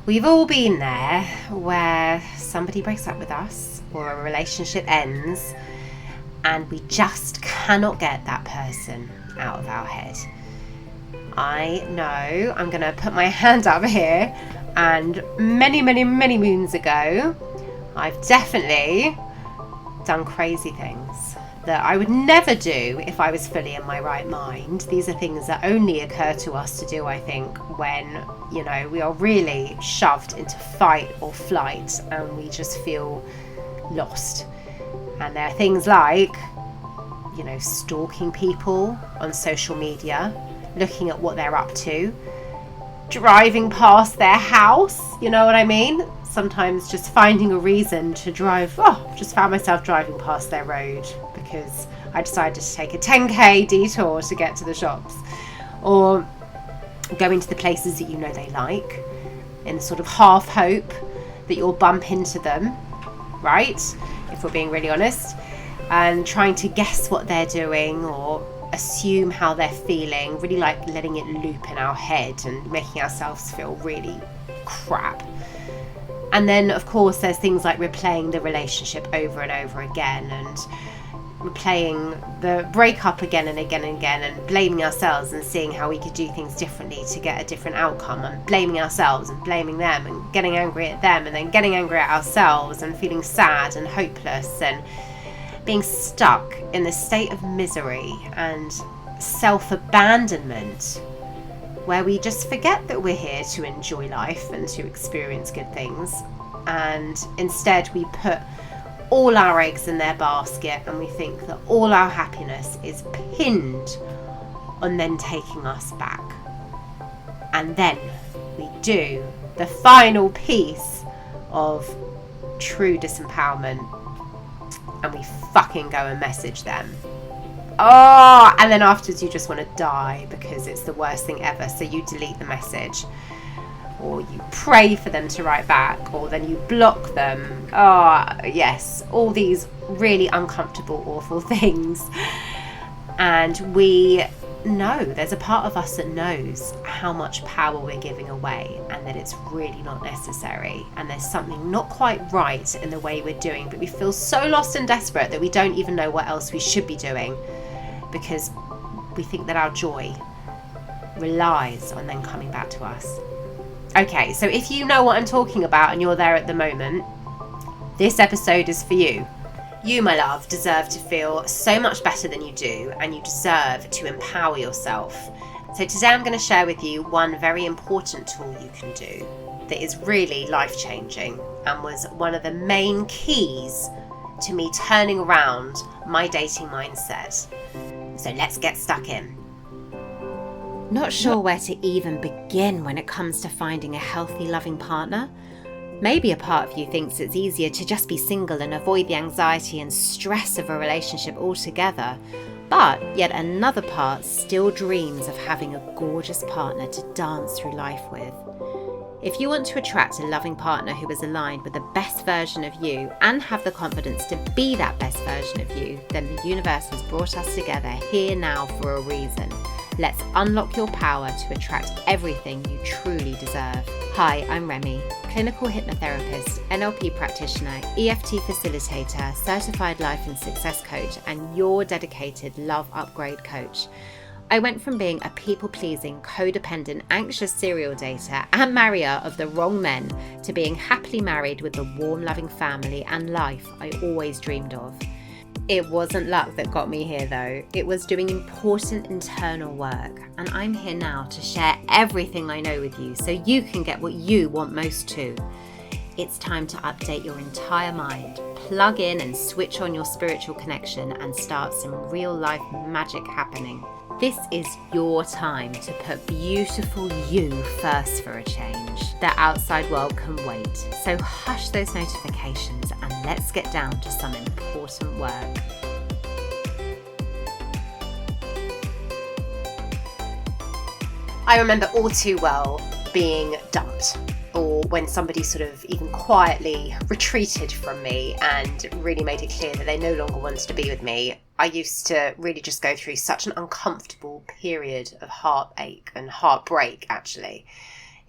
We've all been there where somebody breaks up with us or a relationship ends and we just cannot get that person out of our head. I know, I'm going to put my hand up here, and many moons ago, I've definitely done crazy things that I would never do if I was fully in my right mind. These are things that only occur to us to do, I think, when, we are really shoved into fight or flight and we just feel lost. And there are things like, stalking people on social media, looking at what they're up to, driving past their house, you know what I mean? Sometimes just finding a reason to drive. Just found myself driving past their road because I decided to take a 10k detour to get to the shops, or going to the places that they like in sort of half hope that you'll bump into them, right? If we're being really honest, and trying to guess what they're doing or assume how they're feeling, really like letting it loop in our head and making ourselves feel really crap. And then, of course, there's things like replaying the relationship over and over again, and replaying the breakup again and again and again, and blaming ourselves and seeing how we could do things differently to get a different outcome, and blaming ourselves and blaming them and getting angry at them and then getting angry at ourselves and feeling sad and hopeless and being stuck in this state of misery and self-abandonment, where we just forget that we're here to enjoy life and to experience good things, and instead we put all our eggs in their basket and we think that all our happiness is pinned on them taking us back. And then we do the final piece of true disempowerment and we fucking go and message them. And then afterwards you just want to die because it's the worst thing ever. So you delete the message, or you pray for them to write back, or then you block them. Yes, all these really uncomfortable, awful things. And we know, there's a part of us that knows how much power we're giving away and that it's really not necessary, and there's something not quite right in the way we're doing, but we feel so lost and desperate that we don't even know what else we should be doing, because we think that our joy relies on them coming back to us. Okay, so if you know what I'm talking about and you're there at the moment, this episode is for you. You, my love, deserve to feel so much better than you do, and you deserve to empower yourself. So today I'm going to share with you one very important tool you can do that is really life-changing and was one of the main keys to me turning around my dating mindset. So let's get stuck in. Not sure where to even begin when it comes to finding a healthy, loving partner? Maybe a part of you thinks it's easier to just be single and avoid the anxiety and stress of a relationship altogether, but yet another part still dreams of having a gorgeous partner to dance through life with. If you want to attract a loving partner who is aligned with the best version of you and have the confidence to be that best version of you, then the universe has brought us together here now for a reason. Let's unlock your power to attract everything you truly deserve. Hi, I'm Remy, clinical hypnotherapist, NLP practitioner, EFT facilitator, certified life and success coach, and your dedicated love upgrade coach. I went from being a people-pleasing, codependent, anxious serial dater and marrier of the wrong men to being happily married with the warm, loving family and life I always dreamed of. It wasn't luck that got me here though. It was doing important internal work, and I'm here now to share everything I know with you so you can get what you want most too. It's time to update your entire mind, plug in and switch on your spiritual connection and start some real life magic happening. This is your time to put beautiful you first for a change. The outside world can wait. So hush those notifications and let's get down to some important work. I remember all too well being dumped, or when somebody sort of even quietly retreated from me and really made it clear that they no longer wanted to be with me. I used to really just go through such an uncomfortable period of heartache and heartbreak, actually.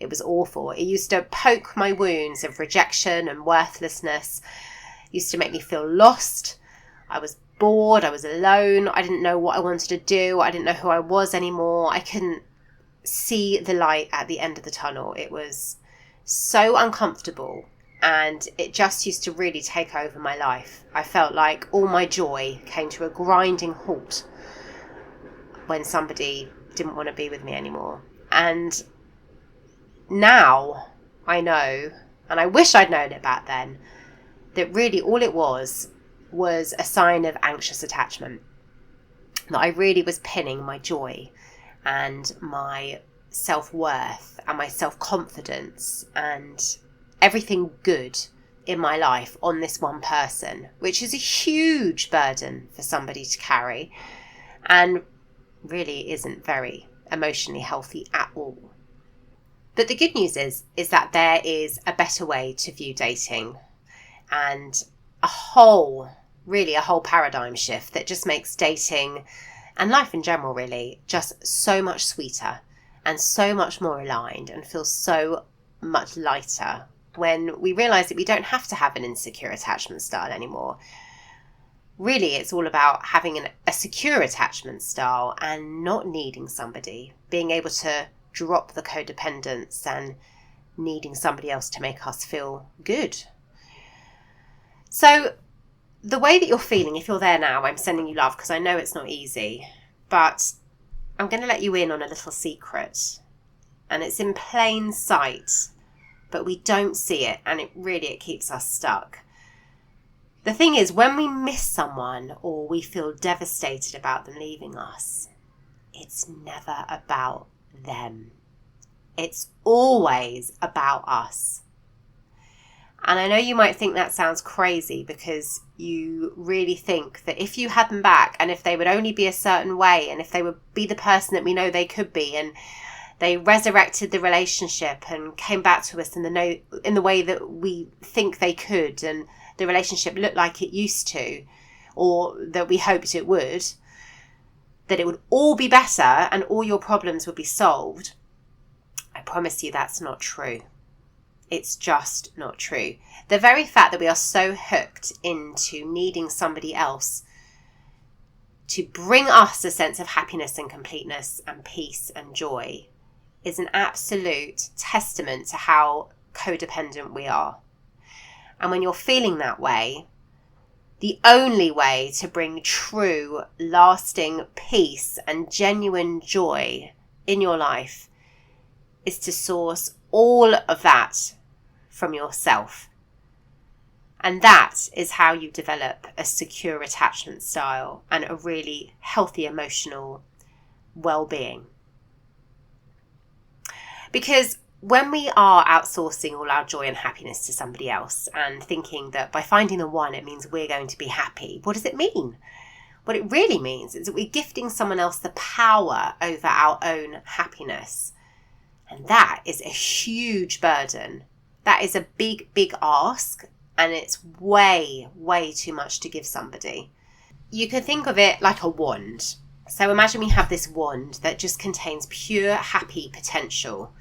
It was awful. It used to poke my wounds of rejection and worthlessness. It used to make me feel lost. I was bored. I was alone. I didn't know what I wanted to do. I didn't know who I was anymore. I couldn't see the light at the end of the tunnel. It was so uncomfortable, and it just used to really take over my life. I felt like all my joy came to a grinding halt when somebody didn't want to be with me anymore. And now I know, and I wish I'd known it back then, that really all it was a sign of anxious attachment. That I really was pinning my joy and my self-worth and my self-confidence and everything good in my life on this one person, which is a huge burden for somebody to carry and really isn't very emotionally healthy at all. But the good news is that there is a better way to view dating, and a whole paradigm shift that just makes dating and life in general really just so much sweeter and so much more aligned, and feels so much lighter when we realise that we don't have to have an insecure attachment style anymore. Really, it's all about having a secure attachment style and not needing somebody, being able to drop the codependence and needing somebody else to make us feel good. So the way that you're feeling, if you're there now, I'm sending you love, because I know it's not easy, but I'm going to let you in on a little secret, and it's in plain sight, but we don't see it, and it keeps us stuck. The thing is, when we miss someone or we feel devastated about them leaving us, it's never about them. It's always about us. And I know you might think that sounds crazy, because you really think that if you had them back, and if they would only be a certain way, and if they would be the person that we know they could be, and they resurrected the relationship and came back to us in the way that we think they could, and the relationship looked like it used to, or that we hoped it would, that it would all be better and all your problems would be solved. I promise you that's not true. It's just not true. The very fact that we are so hooked into needing somebody else to bring us a sense of happiness and completeness and peace and joy is an absolute testament to how codependent we are. And when you're feeling that way, the only way to bring true, lasting peace and genuine joy in your life is to source all of that from yourself. And that is how you develop a secure attachment style and a really healthy emotional well-being. Because when we are outsourcing all our joy and happiness to somebody else and thinking that by finding the one, it means we're going to be happy, what does it mean? What it really means is that we're gifting someone else the power over our own happiness. And that is a huge burden. That is a big, big ask, and it's way, way too much to give somebody. You can think of it like a wand. So imagine we have this wand that just contains pure, happy potential.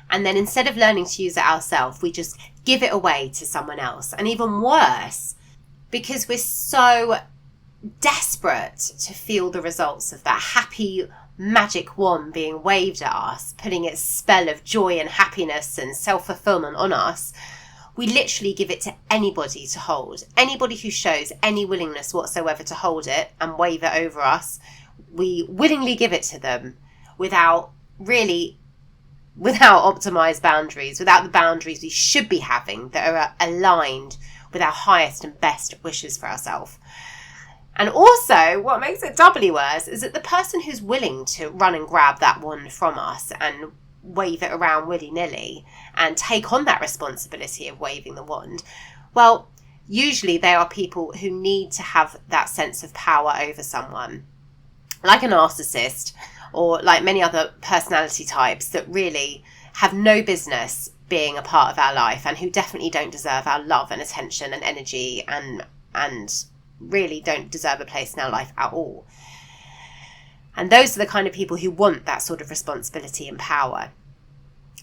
And then instead of learning to use it ourselves, we just give it away to someone else. And even worse, because we're so desperate to feel the results of that happy magic wand being waved at us, putting its spell of joy and happiness and self-fulfillment on us, we literally give it to anybody to hold. Anybody who shows any willingness whatsoever to hold it and wave it over us, we willingly give it to them without optimized boundaries, without the boundaries we should be having that are aligned with our highest and best wishes for ourselves. And also, what makes it doubly worse is that the person who's willing to run and grab that wand from us and wave it around willy-nilly and take on that responsibility of waving the wand, well, usually they are people who need to have that sense of power over someone, like a narcissist or like many other personality types that really have no business being a part of our life and who definitely don't deserve our love and attention and energy and really don't deserve a place in our life at all. And those are the kind of people who want that sort of responsibility and power.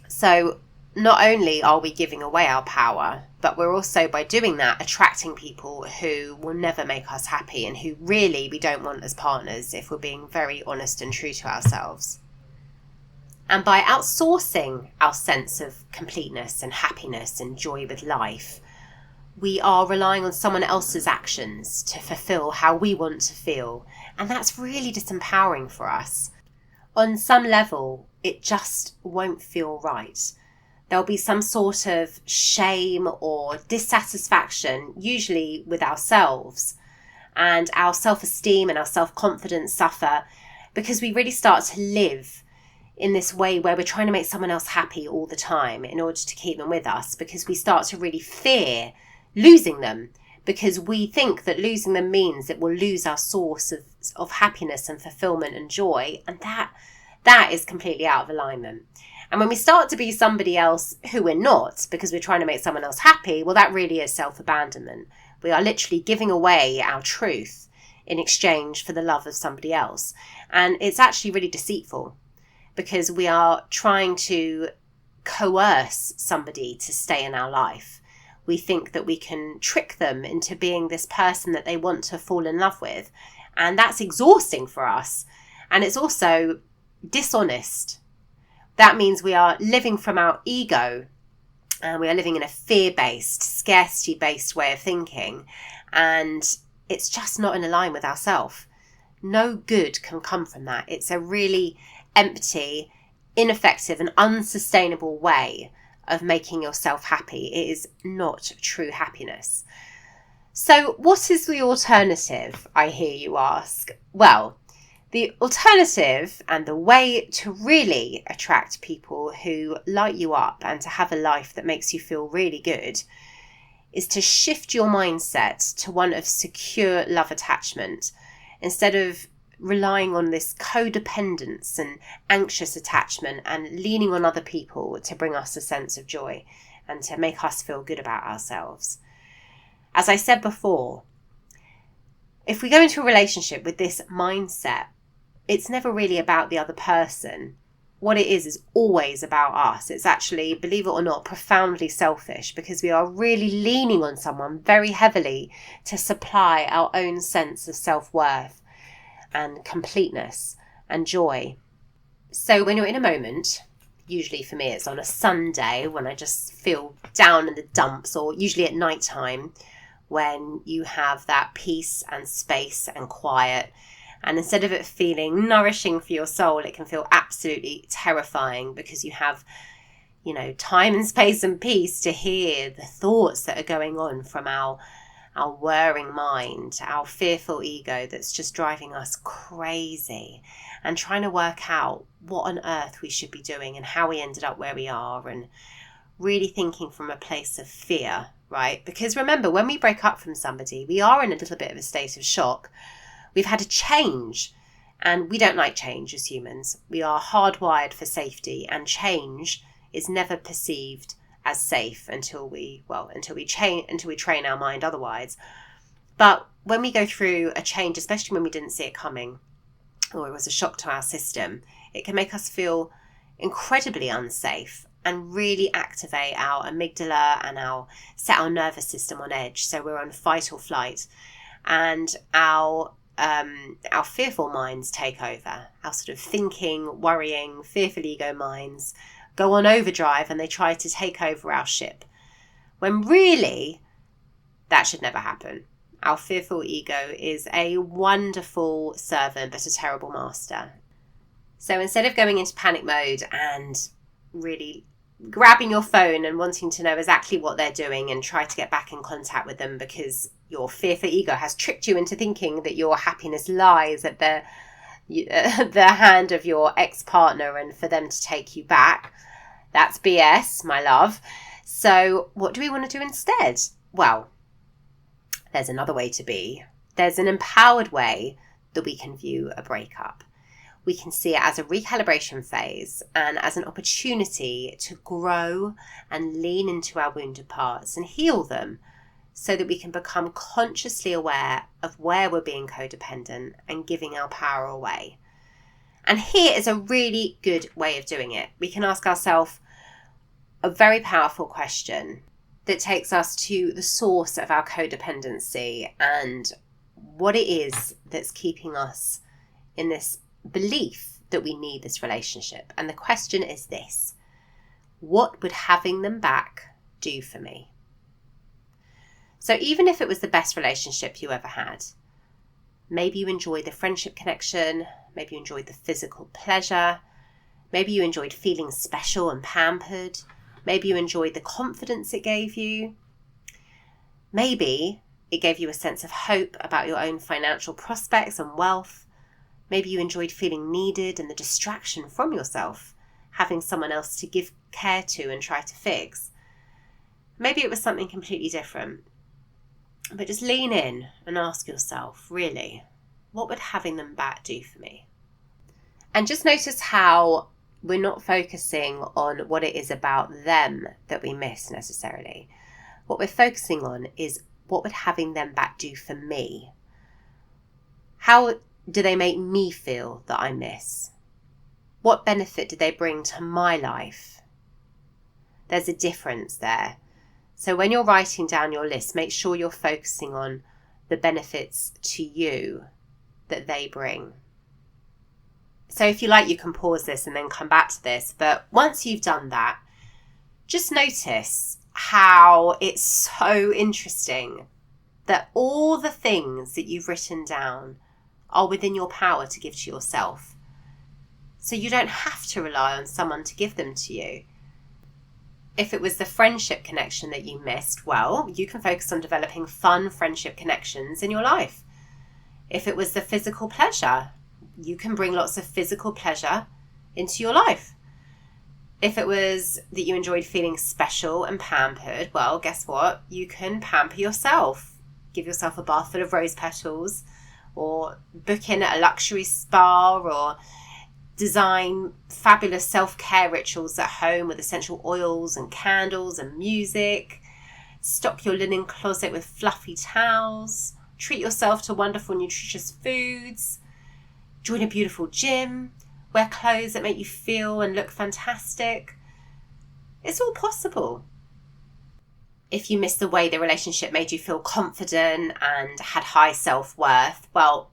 So not only are we giving away our power, but we're also, by doing that, attracting people who will never make us happy and who really we don't want as partners if we're being very honest and true to ourselves. And by outsourcing our sense of completeness and happiness and joy with life, we are relying on someone else's actions to fulfill how we want to feel. And that's really disempowering for us. On some level, it just won't feel right. There'll be some sort of shame or dissatisfaction, usually with ourselves. And our self-esteem and our self-confidence suffer because we really start to live in this way where we're trying to make someone else happy all the time in order to keep them with us, because we start to really fear losing them, because we think that losing them means that we'll lose our source of happiness and fulfillment and joy. And that is completely out of alignment. And when we start to be somebody else who we're not, because we're trying to make someone else happy, well, that really is self-abandonment. We are literally giving away our truth in exchange for the love of somebody else. And it's actually really deceitful, because we are trying to coerce somebody to stay in our life. We think that we can trick them into being this person that they want to fall in love with. And that's exhausting for us. And it's also dishonest. That means we are living from our ego, and we are living in a fear-based, scarcity-based way of thinking. And it's just not in line with ourselves. No good can come from that. It's a really empty, ineffective and unsustainable way of making yourself happy. It is not true happiness. So what is the alternative, I hear you ask? Well, the alternative and the way to really attract people who light you up and to have a life that makes you feel really good is to shift your mindset to one of secure love attachment, instead of relying on this codependence and anxious attachment and leaning on other people to bring us a sense of joy and to make us feel good about ourselves. As I said before, if we go into a relationship with this mindset, it's never really about the other person. What it is always about us. It's actually, believe it or not, profoundly selfish, because we are really leaning on someone very heavily to supply our own sense of self-worth and completeness and joy. So when you're in a moment, usually for me it's on a Sunday when I just feel down in the dumps, or usually at night time when you have that peace and space and quiet. And instead of it feeling nourishing for your soul, it can feel absolutely terrifying, because you have, time and space and peace to hear the thoughts that are going on from our whirring mind, our fearful ego that's just driving us crazy, and trying to work out what on earth we should be doing and how we ended up where we are, and really thinking from a place of fear, right? Because remember, when we break up from somebody, we are in a little bit of a state of shock. We've had a change, and we don't like change as humans. We are hardwired for safety, and change is never perceived as safe until we train our mind otherwise. But when we go through a change, especially when we didn't see it coming, or it was a shock to our system, it can make us feel incredibly unsafe and really activate our amygdala and set our nervous system on edge. So we're on fight or flight, and our fearful minds take over. Our sort of thinking, worrying, fearful ego minds go on overdrive, and they try to take over our ship, when really that should never happen. Our fearful ego is a wonderful servant but a terrible master. So instead of going into panic mode and really grabbing your phone and wanting to know exactly what they're doing and try to get back in contact with them, because your fearful ego has tricked you into thinking that your happiness lies at the hand of your ex-partner and for them to take you back, that's BS, my love. So what do we want to do instead? Well, there's another way to be. There's an empowered way that we can view a breakup. We can see it as a recalibration phase and as an opportunity to grow and lean into our wounded parts and heal them, so that we can become consciously aware of where we're being codependent and giving our power away. And here is a really good way of doing it. We can ask ourselves, a very powerful question that takes us to the source of our codependency and what it is that's keeping us in this belief that we need this relationship. And the question is this: what would having them back do for me? So even if it was the best relationship you ever had, maybe you enjoyed the friendship connection, maybe you enjoyed the physical pleasure, maybe you enjoyed feeling special and pampered, maybe you enjoyed the confidence it gave you, maybe it gave you a sense of hope about your own financial prospects and wealth, maybe you enjoyed feeling needed and the distraction from yourself, having someone else to give care to and try to fix. Maybe it was something completely different. But just lean in and ask yourself, really, what would having them back do for me? And just notice how we're not focusing on what it is about them that we miss necessarily. What we're focusing on is what would having them back do for me? How do they make me feel that I miss? What benefit do they bring to my life? There's a difference there. So when you're writing down your list, make sure you're focusing on the benefits to you that they bring. So if you like, you can pause this and then come back to this. But once you've done that, just notice how it's so interesting that all the things that you've written down are within your power to give to yourself. So you don't have to rely on someone to give them to you. If it was the friendship connection that you missed, well, you can focus on developing fun friendship connections in your life. If it was the physical pleasure, you can bring lots of physical pleasure into your life. If it was that you enjoyed feeling special and pampered, well, guess what? You can pamper yourself. Give yourself a bath full of rose petals, or book in at a luxury spa, or design fabulous self-care rituals at home with essential oils and candles and music. Stock your linen closet with fluffy towels. Treat yourself to wonderful, nutritious foods. Join a beautiful gym. Wear clothes that make you feel and look fantastic. It's all possible. If you miss the way the relationship made you feel confident and had high self-worth, well,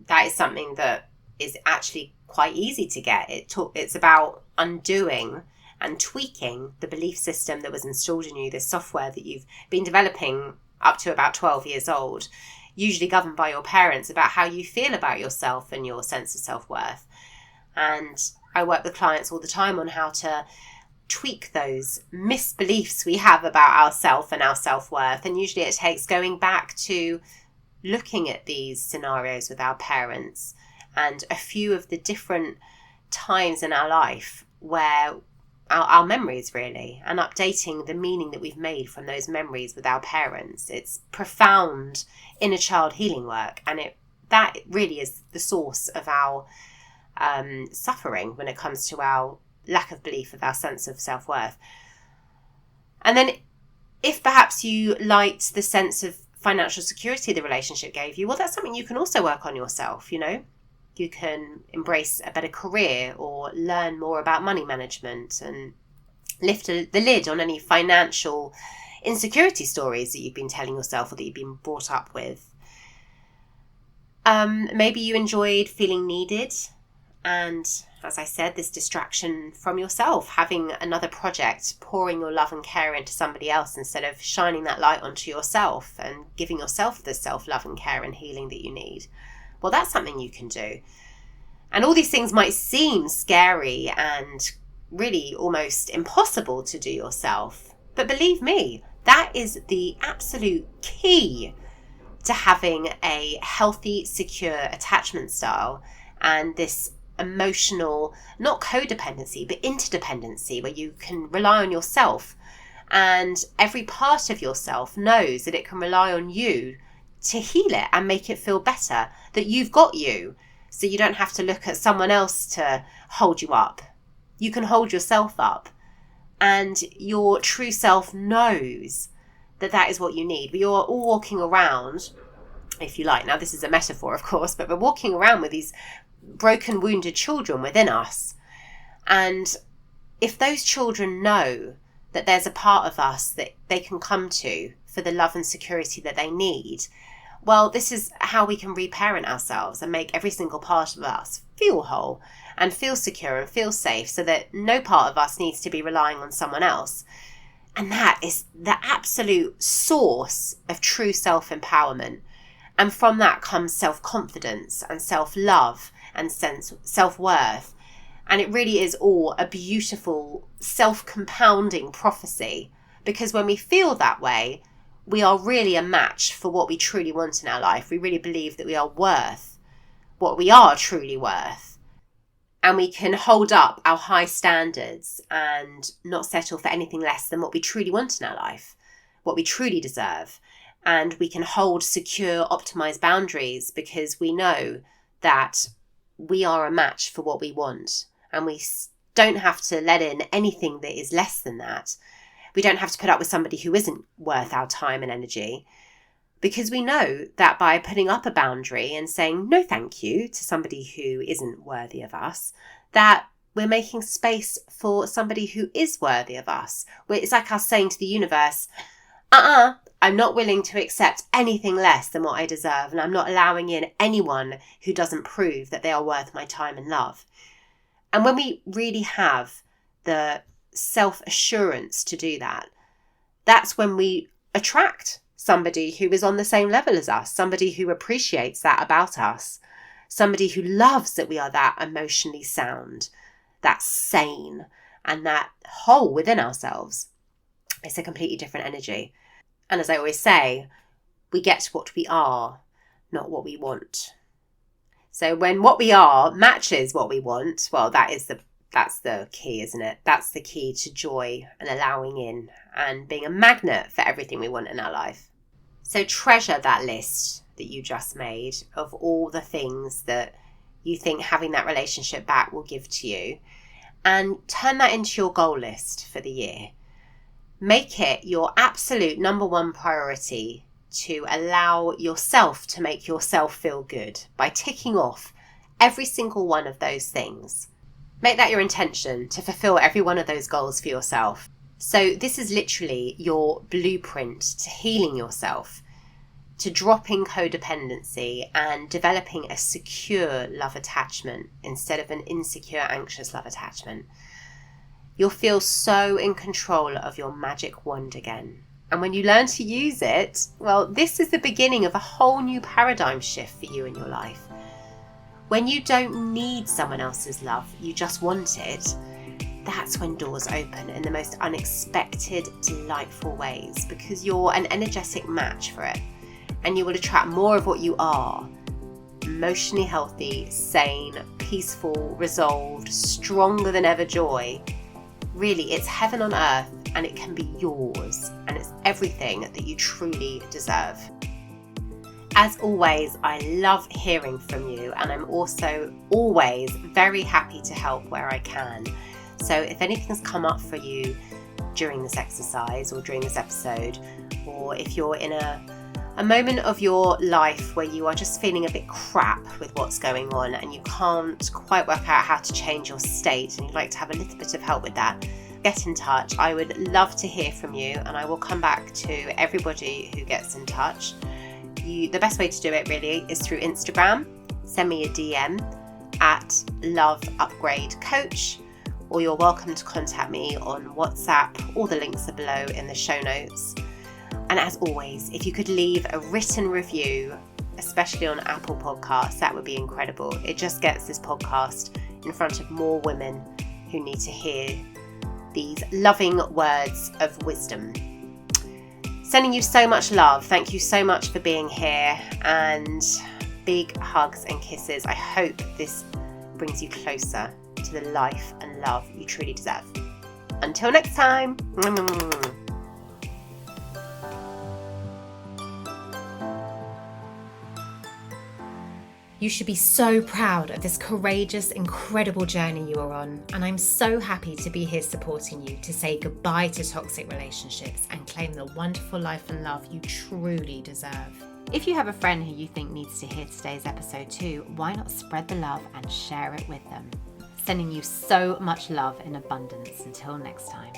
that is something that is actually quite easy to get. It's about undoing and tweaking the belief system that was installed in you, this software that you've been developing up to about 12 years old, usually governed by your parents, about how you feel about yourself and your sense of self-worth. And I work with clients all the time on how to tweak those misbeliefs we have about ourselves and our self-worth. And usually it takes going back to looking at these scenarios with our parents and a few of the different times in our life where our memories really, and updating the meaning that we've made from those memories with our parents. It's profound inner child healing work, and that really is the source of our suffering when it comes to our lack of belief of our sense of self-worth. And then if perhaps you liked the sense of financial security the relationship gave you, well, that's something you can also work on yourself, you know. You can embrace a better career or learn more about money management and lift the lid on any financial insecurity stories that you've been telling yourself or that you've been brought up with. Maybe you enjoyed feeling needed and, as I said, this distraction from yourself, having another project, pouring your love and care into somebody else instead of shining that light onto yourself and giving yourself the self-love and care and healing that you need. Well, that's something you can do. And all these things might seem scary and really almost impossible to do yourself. But believe me, that is the absolute key to having a healthy, secure attachment style and this emotional, not codependency, but interdependency, where you can rely on yourself and every part of yourself knows that it can rely on you to heal it and make it feel better, that you've got you, so you don't have to look at someone else to hold you up. You can hold yourself up, and your true self knows that that is what you need. We are all walking around, if you like, now this is a metaphor of course, but we're walking around with these broken, wounded children within us. And if those children know that there's a part of us that they can come to for the love and security that they need, well, this is how we can reparent ourselves and make every single part of us feel whole and feel secure and feel safe, so that no part of us needs to be relying on someone else. And that is the absolute source of true self-empowerment. And from that comes self-confidence and self-love and self-worth. And it really is all a beautiful self-compounding prophecy, because when we feel that way, we are really a match for what we truly want in our life. We really believe that we are worth what we are truly worth. And we can hold up our high standards and not settle for anything less than what we truly want in our life, what we truly deserve. And we can hold secure, optimized boundaries, because we know that we are a match for what we want. And we don't have to let in anything that is less than that. We don't have to put up with somebody who isn't worth our time and energy, because we know that by putting up a boundary and saying no thank you to somebody who isn't worthy of us, that we're making space for somebody who is worthy of us. It's like us saying to the universe, I'm not willing to accept anything less than what I deserve, and I'm not allowing in anyone who doesn't prove that they are worth my time and love. And when we really have the self-assurance to do that, that's when we attract somebody who is on the same level as us, somebody who appreciates that about us, somebody who loves that we are that emotionally sound, that sane, and that whole within ourselves. It's a completely different energy. And as I always say, we get what we are, not what we want. So when what we are matches what we want, well, that's the key, isn't it? That's the key to joy and allowing in and being a magnet for everything we want in our life. So treasure that list that you just made of all the things that you think having that relationship back will give to you, and turn that into your goal list for the year. Make it your absolute number one priority to allow yourself to make yourself feel good by ticking off every single one of those things. Make that your intention to fulfill every one of those goals for yourself. So this is literally your blueprint to healing yourself, to dropping codependency and developing a secure love attachment instead of an insecure, anxious love attachment. You'll feel so in control of your magic wand again. And when you learn to use it, well, this is the beginning of a whole new paradigm shift for you in your life. When you don't need someone else's love, you just want it, that's when doors open in the most unexpected, delightful ways, because you're an energetic match for it, and you will attract more of what you are: emotionally healthy, sane, peaceful, resolved, stronger than ever joy. Really, it's heaven on earth, and it can be yours, and it's everything that you truly deserve. As always, I love hearing from you, and I'm also always very happy to help where I can. So if anything's come up for you during this exercise or during this episode, or if you're in a moment of your life where you are just feeling a bit crap with what's going on and you can't quite work out how to change your state and you'd like to have a little bit of help with that, get in touch. I would love to hear from you, and I will come back to everybody who gets in touch. The best way to do it really is through Instagram. Send me a DM at loveupgradecoach, or you're welcome to contact me on WhatsApp. All the links are below in the show notes. And as always, if you could leave a written review, especially on Apple Podcasts, that would be incredible. It just gets this podcast in front of more women who need to hear these loving words of wisdom. Sending you so much love. Thank you so much for being here, and big hugs and kisses. I hope this brings you closer to the life and love you truly deserve. Until next time. You should be so proud of this courageous, incredible journey you are on, and I'm so happy to be here supporting you to say goodbye to toxic relationships and claim the wonderful life and love you truly deserve. If you have a friend who you think needs to hear today's episode too, why not spread the love and share it with them? Sending you so much love in abundance. Until next time.